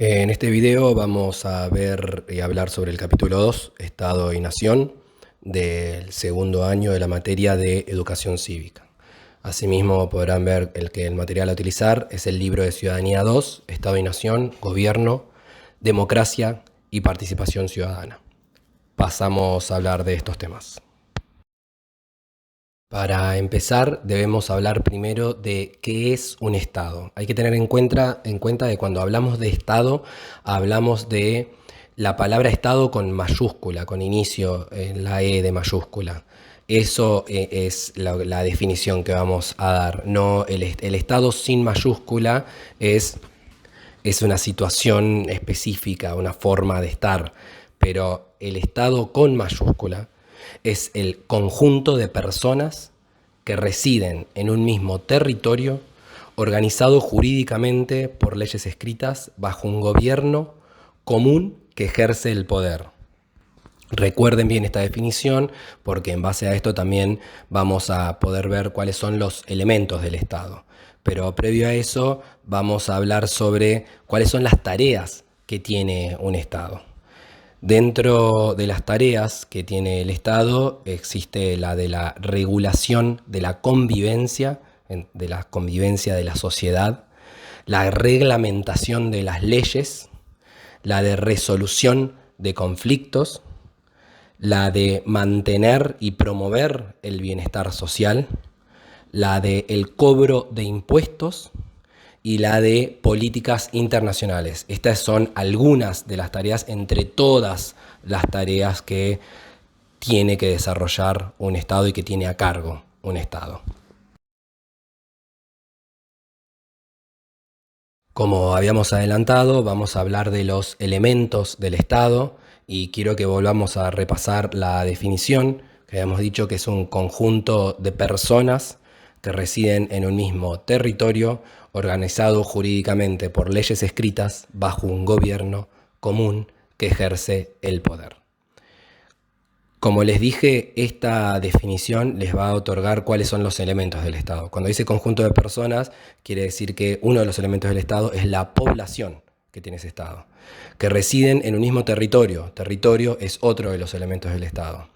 En este video vamos a ver y hablar sobre el capítulo 2, Estado y Nación, del segundo año de la materia de Educación Cívica. Asimismo podrán ver que el material a utilizar es el libro de Ciudadanía 2, Estado y Nación, Gobierno, Democracia y Participación Ciudadana. Pasamos a hablar de estos temas. Para empezar, debemos hablar primero de qué es un Estado. Hay que tener en cuenta que cuando hablamos de Estado, hablamos de la palabra Estado con mayúscula, con inicio en la E de mayúscula. Eso es la definición que vamos a dar. No, el Estado sin mayúscula es una situación específica, una forma de estar, pero el Estado con mayúscula es el conjunto de personas que residen en un mismo territorio organizado jurídicamente por leyes escritas bajo un gobierno común que ejerce el poder. Recuerden bien esta definición porque en base a esto también vamos a poder ver cuáles son los elementos del Estado. Pero previo a eso vamos a hablar sobre cuáles son las tareas que tiene un Estado. Dentro de las tareas que tiene el Estado existe la de la regulación de la convivencia de la sociedad, la reglamentación de las leyes, la de resolución de conflictos, la de mantener y promover el bienestar social, la de el cobro de impuestos y la de políticas internacionales. Estas son algunas de las tareas entre todas las tareas que tiene que desarrollar un Estado y que tiene a cargo un Estado. Como habíamos adelantado, vamos a hablar de los elementos del Estado y quiero que volvamos a repasar la definición que habíamos dicho que es un conjunto de personas que residen en un mismo territorio organizado jurídicamente por leyes escritas bajo un gobierno común que ejerce el poder. Como les dije, esta definición les va a otorgar cuáles son los elementos del Estado. Cuando dice conjunto de personas, quiere decir que uno de los elementos del Estado es la población que tiene ese Estado, que residen en un mismo territorio. Territorio es otro de los elementos del Estado.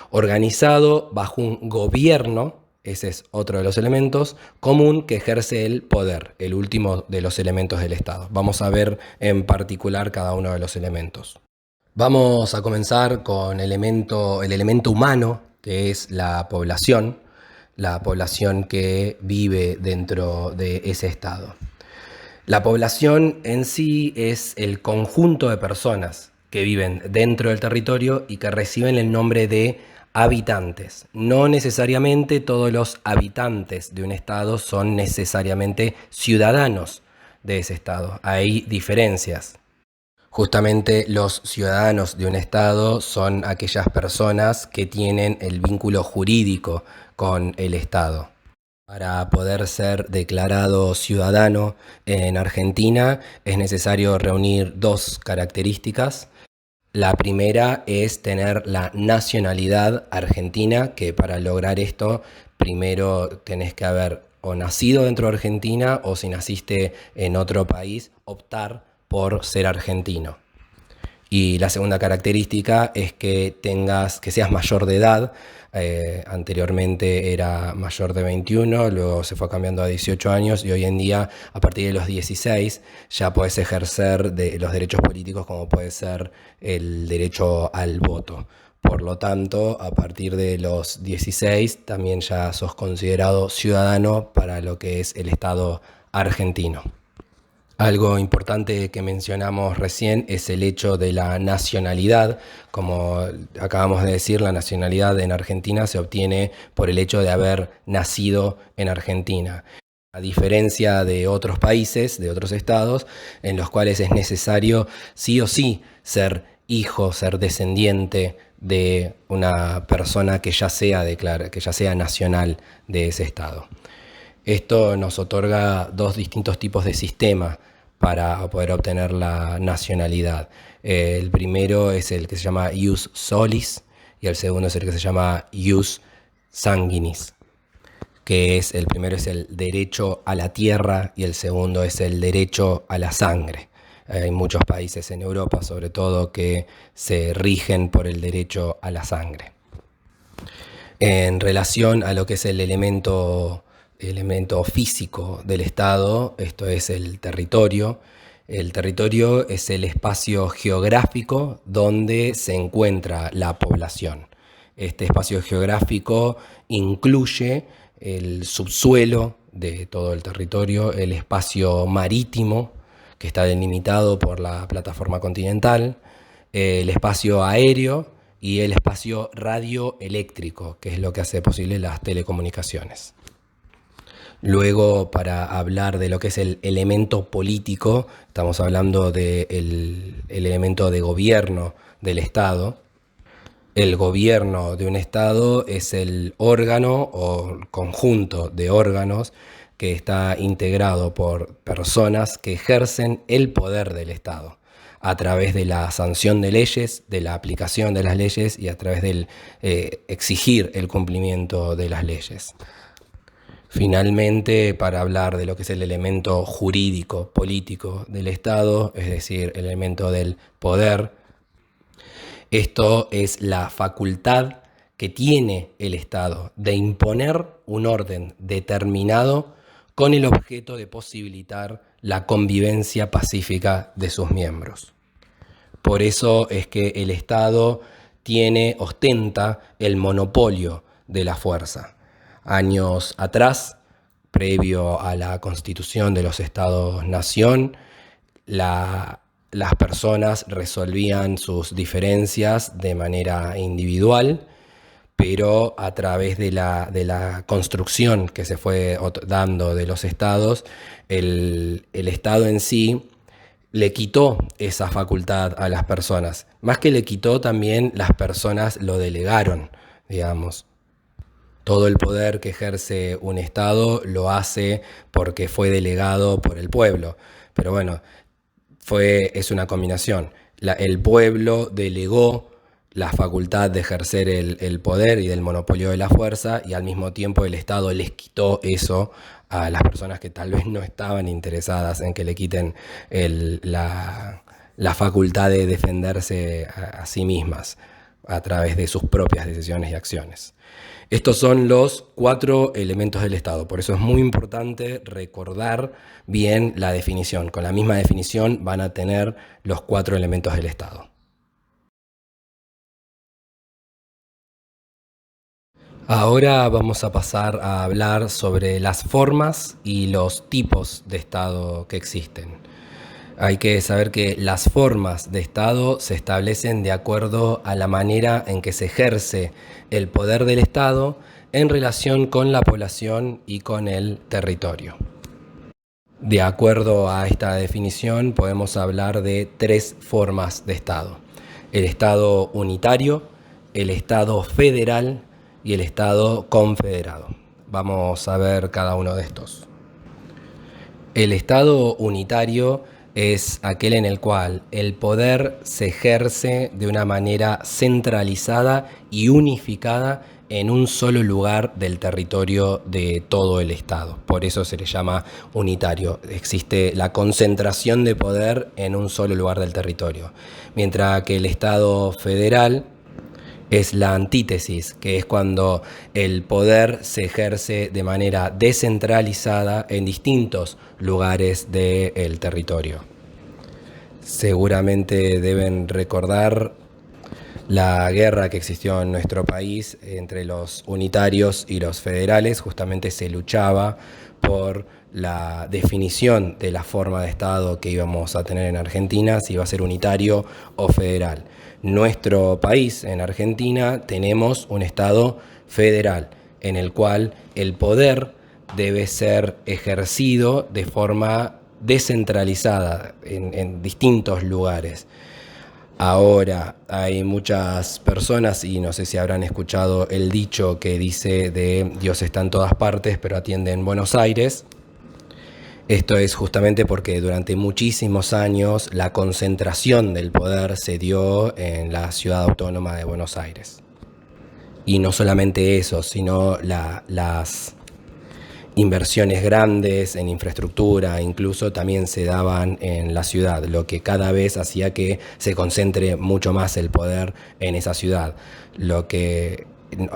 Organizado bajo un gobierno, ese es otro de los elementos, común que ejerce el poder, el último de los elementos del Estado. Vamos a ver en particular cada uno de los elementos. Vamos a comenzar con el elemento humano, que es la población que vive dentro de ese estado. La población en sí es el conjunto de personas que viven dentro del territorio y que reciben el nombre de habitantes. No necesariamente todos los habitantes de un estado son necesariamente ciudadanos de ese estado. Hay diferencias. Justamente los ciudadanos de un Estado son aquellas personas que tienen el vínculo jurídico con el Estado. Para poder ser declarado ciudadano en Argentina es necesario reunir dos características. La primera es tener la nacionalidad argentina, que para lograr esto primero tenés que haber o nacido dentro de Argentina o si naciste en otro país, optar por ser argentino. Y la segunda característica es que seas mayor de edad. Anteriormente era mayor de 21, luego se fue cambiando a 18 años y hoy en día, a partir de los 16, ya podés ejercer los derechos políticos como puede ser el derecho al voto. Por lo tanto, a partir de los 16 también ya sos considerado ciudadano para lo que es el Estado argentino. Algo importante que mencionamos recién es el hecho de la nacionalidad. Como acabamos de decir, la nacionalidad en Argentina se obtiene por el hecho de haber nacido en Argentina. A diferencia de otros países, de otros estados, en los cuales es necesario sí o sí ser hijo, ser descendiente de una persona que ya sea nacional de ese estado. Esto nos otorga dos distintos tipos de sistema para poder obtener la nacionalidad. El primero es el que se llama ius solis y el segundo es el que se llama ius sanguinis, que es el primero es el derecho a la tierra y el segundo es el derecho a la sangre. Hay muchos países en Europa, sobre todo, que se rigen por el derecho a la sangre. En relación a lo que es el elemento físico del Estado, esto es el territorio. El territorio es el espacio geográfico donde se encuentra la población. Este espacio geográfico incluye el subsuelo de todo el territorio, el espacio marítimo, que está delimitado por la plataforma continental, el espacio aéreo y el espacio radioeléctrico, que es lo que hace posible las telecomunicaciones. Luego, para hablar de lo que es el elemento político, estamos hablando del elemento de gobierno del Estado. El gobierno de un Estado es el órgano o conjunto de órganos que está integrado por personas que ejercen el poder del Estado a través de la sanción de leyes, de la aplicación de las leyes y a través del exigir el cumplimiento de las leyes. Finalmente, para hablar de lo que es el elemento jurídico, político del Estado, es decir, el elemento del poder, esto es la facultad que tiene el Estado de imponer un orden determinado con el objeto de posibilitar la convivencia pacífica de sus miembros. Por eso es que el Estado ostenta el monopolio de la fuerza. Años atrás, previo a la constitución de los Estados-nación, las personas resolvían sus diferencias de manera individual, pero a través de la construcción que se fue dando de los estados, el Estado en sí le quitó esa facultad a las personas. Más que le quitó, también las personas lo delegaron, digamos. Todo el poder que ejerce un Estado lo hace porque fue delegado por el pueblo. Pero bueno, es una combinación. El pueblo delegó la facultad de ejercer el poder y del monopolio de la fuerza, y al mismo tiempo el Estado les quitó eso a las personas que tal vez no estaban interesadas en que le quiten la facultad de defenderse a sí mismas a través de sus propias decisiones y acciones. Estos son los 4 elementos del Estado. Por eso es muy importante recordar bien la definición. Con la misma definición van a tener los 4 elementos del Estado. Ahora vamos a pasar a hablar sobre las formas y los tipos de Estado que existen. Hay que saber que las formas de Estado se establecen de acuerdo a la manera en que se ejerce el poder del Estado en relación con la población y con el territorio. De acuerdo a esta definición, podemos hablar de 3 formas de Estado: el Estado unitario, el Estado federal y el Estado confederado. Vamos a ver cada uno de estos. El Estado unitario es aquel en el cual el poder se ejerce de una manera centralizada y unificada en un solo lugar del territorio de todo el Estado. Por eso se le llama unitario. Existe la concentración de poder en un solo lugar del territorio. Mientras que el Estado federal es la antítesis, que es cuando el poder se ejerce de manera descentralizada en distintos lugares del territorio. Seguramente deben recordar la guerra que existió en nuestro país entre los unitarios y los federales. Justamente se luchaba por la definición de la forma de Estado que íbamos a tener en Argentina, si iba a ser unitario o federal. Nuestro país, en Argentina, tenemos un Estado federal en el cual el poder debe ser ejercido de forma descentralizada en distintos lugares. Ahora hay muchas personas, y no sé si habrán escuchado el dicho que dice de Dios está en todas partes, pero atiende en Buenos Aires. Esto es justamente porque durante muchísimos años la concentración del poder se dio en la ciudad autónoma de Buenos Aires. Y no solamente eso, sino las inversiones grandes en infraestructura, incluso también se daban en la ciudad, lo que cada vez hacía que se concentre mucho más el poder en esa ciudad, lo que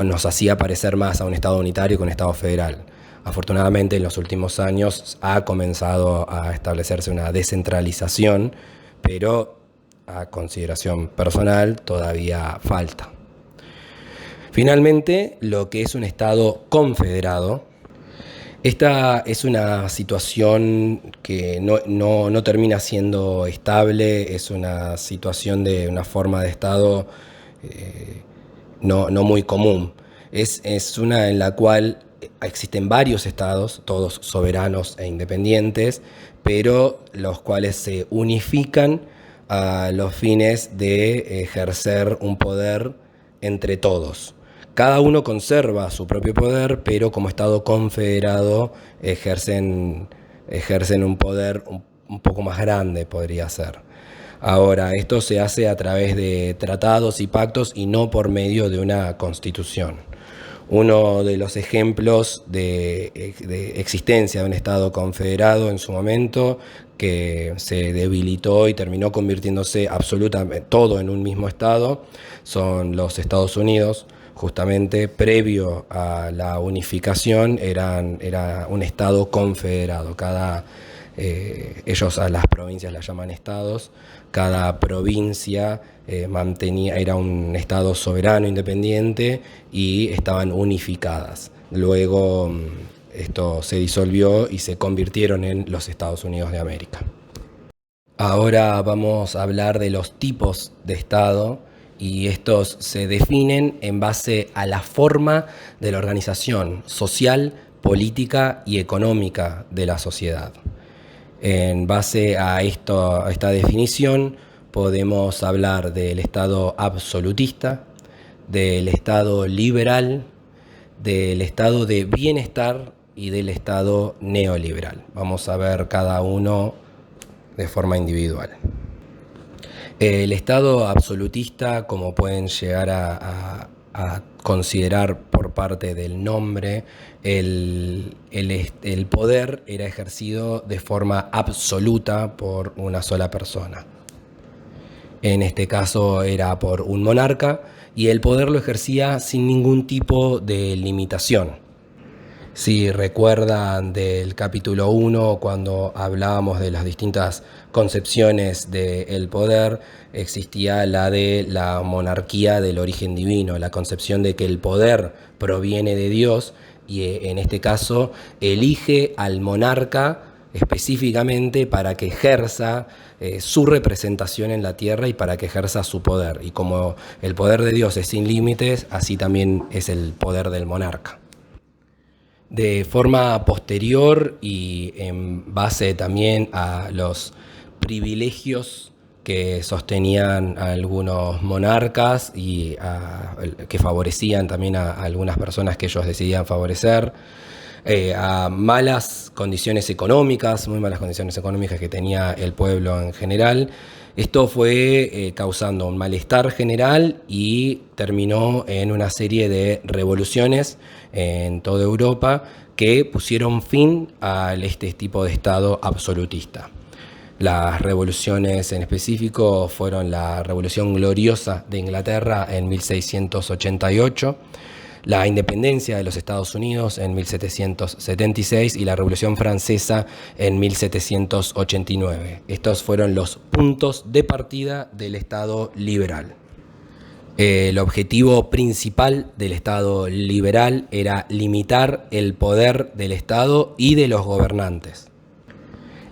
nos hacía parecer más a un Estado unitario que un Estado federal. Afortunadamente, en los últimos años ha comenzado a establecerse una descentralización, pero a consideración personal todavía falta. Finalmente, lo que es un Estado confederado. Esta es una situación que no termina siendo estable, es una situación de una forma de Estado no muy común. Es una en la cual existen varios estados, todos soberanos e independientes, pero los cuales se unifican a los fines de ejercer un poder entre todos. Cada uno conserva su propio poder, pero como Estado confederado ejercen un poder un poco más grande, podría ser. Ahora, esto se hace a través de tratados y pactos y no por medio de una constitución. Uno de los ejemplos de existencia de un Estado confederado en su momento, que se debilitó y terminó convirtiéndose absolutamente todo en un mismo Estado, son los Estados Unidos. Justamente previo a la unificación era un Estado confederado. Ellos a las provincias las llaman estados. Cada provincia era un Estado soberano, independiente, y estaban unificadas. Luego esto se disolvió y se convirtieron en los Estados Unidos de América. Ahora vamos a hablar de los tipos de Estado, y estos se definen en base a la forma de la organización social, política y económica de la sociedad. En base a esta definición podemos hablar del Estado absolutista, del Estado liberal, del Estado de bienestar y del Estado neoliberal. Vamos a ver cada uno de forma individual. El Estado absolutista, como pueden llegar a considerar por parte del nombre, el poder era ejercido de forma absoluta por una sola persona. En este caso era por un monarca, y el poder lo ejercía sin ningún tipo de limitación. Si recuerdan del capítulo 1, cuando hablábamos de las distintas concepciones del poder, existía la de la monarquía del origen divino, la concepción de que el poder proviene de Dios, y en este caso elige al monarca específicamente para que ejerza su representación en la tierra y para que ejerza su poder. Y como el poder de Dios es sin límites, así también es el poder del monarca. De forma posterior y en base también a los privilegios que sostenían a algunos monarcas y que favorecían también a algunas personas que ellos decidían favorecer, a malas condiciones económicas, muy malas condiciones económicas que tenía el pueblo en general. Esto fue causando un malestar general y terminó en una serie de revoluciones en toda Europa que pusieron fin a este tipo de Estado absolutista. Las revoluciones en específico fueron la Revolución Gloriosa de Inglaterra en 1688, la independencia de los Estados Unidos en 1776 y la Revolución Francesa en 1789. Estos fueron los puntos de partida del Estado liberal. El objetivo principal del Estado liberal era limitar el poder del Estado y de los gobernantes.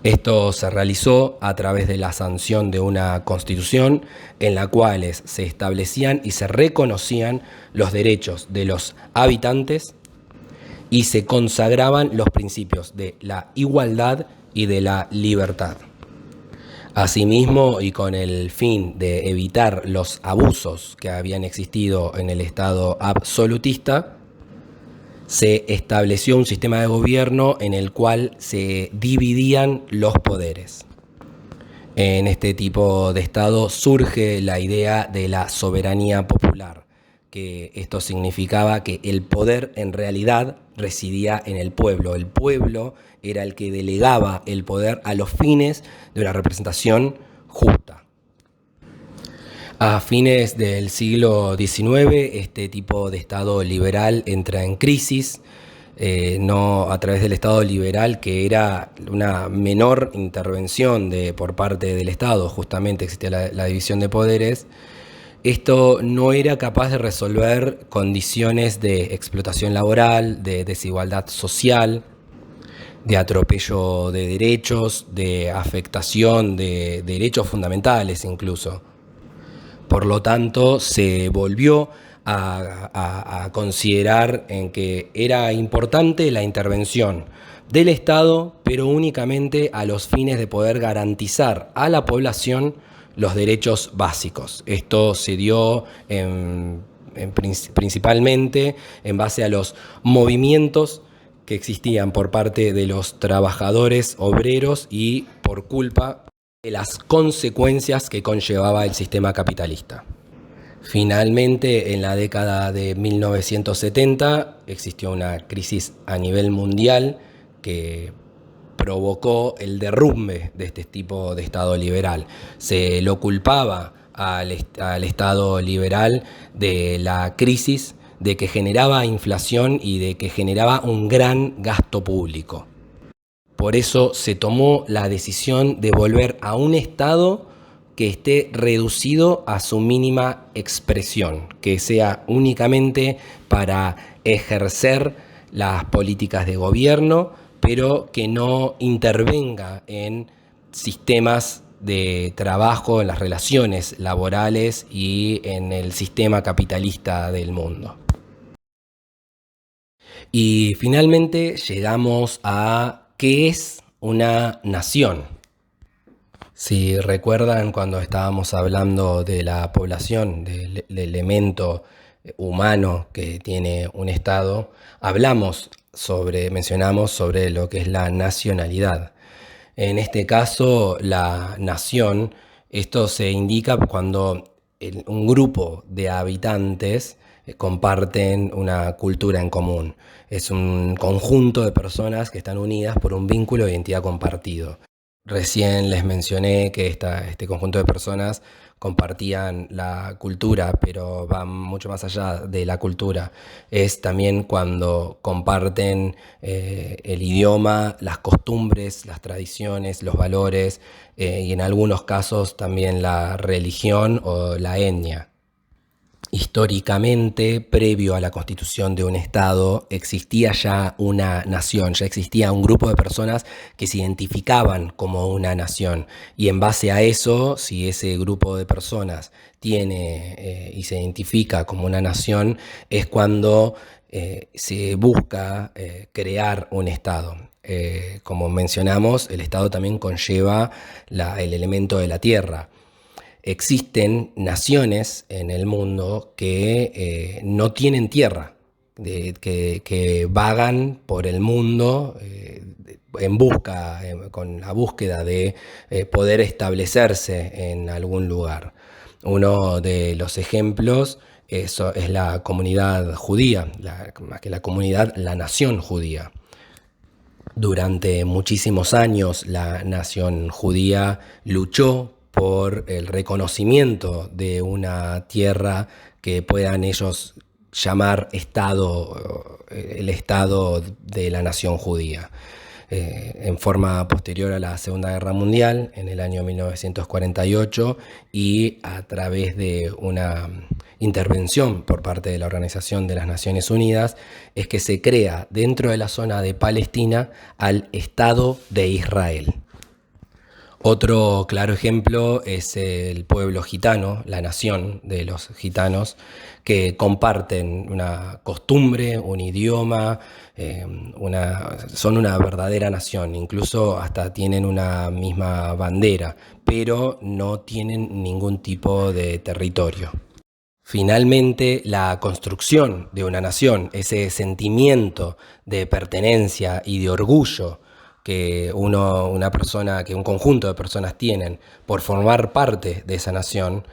Esto se realizó a través de la sanción de una constitución en la cual se establecían y se reconocían los derechos de los habitantes y se consagraban los principios de la igualdad y de la libertad. Asimismo, y con el fin de evitar los abusos que habían existido en el Estado absolutista, se estableció un sistema de gobierno en el cual se dividían los poderes. En este tipo de Estado surge la idea de la soberanía popular, que esto significaba que el poder en realidad residía en el pueblo. El pueblo era el que delegaba el poder a los fines de una representación justa. A fines del siglo XIX, este tipo de Estado liberal entra en crisis, no a través del Estado liberal, que era una menor intervención por parte del Estado, justamente existía la división de poderes. Esto no era capaz de resolver condiciones de explotación laboral, de desigualdad social, de atropello de derechos, de afectación de derechos fundamentales incluso. Por lo tanto, se volvió a considerar en que era importante la intervención del Estado, pero únicamente a los fines de poder garantizar a la población los derechos básicos. Esto se dio principalmente en base a los movimientos que existían por parte de los trabajadores obreros y por culpa de las consecuencias que conllevaba el sistema capitalista. Finalmente, en la década de 1970, existió una crisis a nivel mundial que provocó el derrumbe de este tipo de Estado liberal. Se lo culpaba al Estado liberal de la crisis, de que generaba inflación y de que generaba un gran gasto público. Por eso se tomó la decisión de volver a un Estado que esté reducido a su mínima expresión, que sea únicamente para ejercer las políticas de gobierno, pero que no intervenga en sistemas de trabajo, en las relaciones laborales y en el sistema capitalista del mundo. Y finalmente llegamos a ¿qué es una nación? Si recuerdan, cuando estábamos hablando de la población, del elemento humano que tiene un Estado, mencionamos sobre lo que es la nacionalidad. En este caso, la nación, esto se indica cuando un grupo de habitantes comparten una cultura en común. Es un conjunto de personas que están unidas por un vínculo de identidad compartido. Recién les mencioné que este conjunto de personas compartían la cultura, pero va mucho más allá de la cultura. Es también cuando comparten el idioma, las costumbres, las tradiciones, los valores y en algunos casos también la religión o la etnia. Históricamente, previo a la constitución de un Estado, existía ya una nación, ya existía un grupo de personas que se identificaban como una nación. Y en base a eso, si ese grupo de personas tiene y se identifica como una nación, es cuando se busca crear un Estado. Como mencionamos, el Estado también conlleva el elemento de la tierra. Existen naciones en el mundo que no tienen tierra, que vagan por el mundo con la búsqueda de poder establecerse en algún lugar. Uno de los ejemplos es la comunidad judía, más que la comunidad, la nación judía. Durante muchísimos años la nación judía luchó por el reconocimiento de una tierra que puedan ellos llamar Estado, el Estado de la nación judía. En forma posterior a la Segunda Guerra Mundial, en el año 1948, y a través de una intervención por parte de la Organización de las Naciones Unidas, es que se crea dentro de la zona de Palestina al Estado de Israel. Otro claro ejemplo es el pueblo gitano, la nación de los gitanos, que comparten una costumbre, un idioma, son una verdadera nación, incluso hasta tienen una misma bandera, pero no tienen ningún tipo de territorio. Finalmente, la construcción de una nación, ese sentimiento de pertenencia y de orgullo que un conjunto de personas tienen por formar parte de esa nación,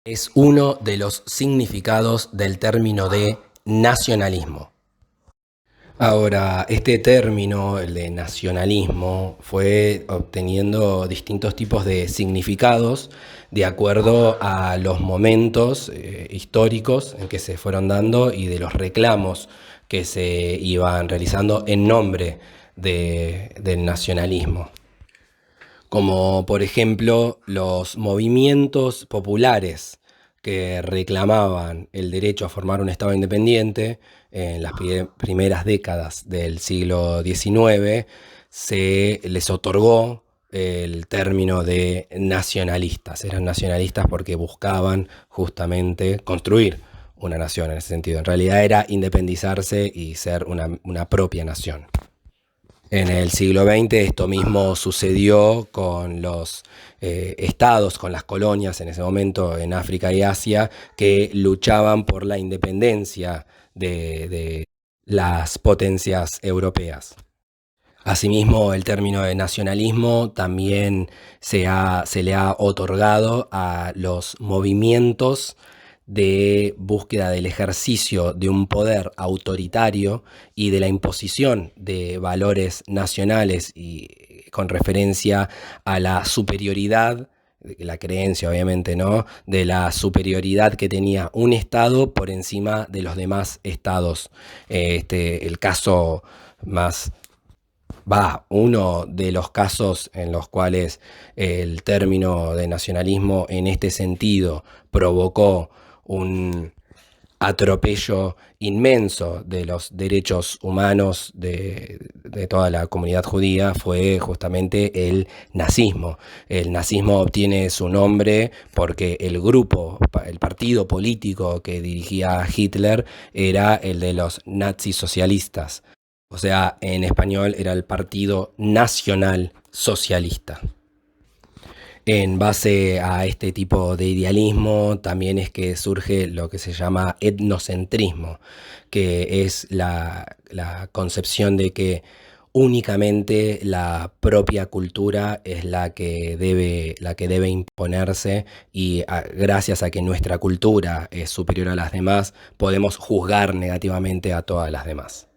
es uno de los significados del término de nacionalismo. Ahora, este término, el de nacionalismo, fue obteniendo distintos tipos de significados de acuerdo a los momentos históricos en que se fueron dando y de los reclamos que se iban realizando en nombre del nacionalismo, como por ejemplo los movimientos populares que reclamaban el derecho a formar un Estado independiente en las primeras décadas del siglo XIX. Se les otorgó el término de nacionalistas. Eran nacionalistas porque buscaban justamente construir una nación en ese sentido. En realidad era independizarse y ser una propia nación. En el siglo XX esto mismo sucedió con los estados, con las colonias en ese momento en África y Asia, que luchaban por la independencia de las potencias europeas. Asimismo, el término de nacionalismo también se le ha otorgado a los movimientos de búsqueda del ejercicio de un poder autoritario y de la imposición de valores nacionales y con referencia a la superioridad, la creencia obviamente, ¿no?, de la superioridad que tenía un Estado por encima de los demás estados. El caso más uno de los casos en los cuales el término de nacionalismo en este sentido provocó un atropello inmenso de los derechos humanos de toda la comunidad judía fue justamente el nazismo. El nazismo obtiene su nombre porque el grupo, el partido político que dirigía Hitler era el de los nazis socialistas. O sea, en español era el Partido Nacional Socialista. En base a este tipo de idealismo también es que surge lo que se llama etnocentrismo, que es la concepción de que únicamente la propia cultura es la que debe imponerse y gracias a que nuestra cultura es superior a las demás, podemos juzgar negativamente a todas las demás.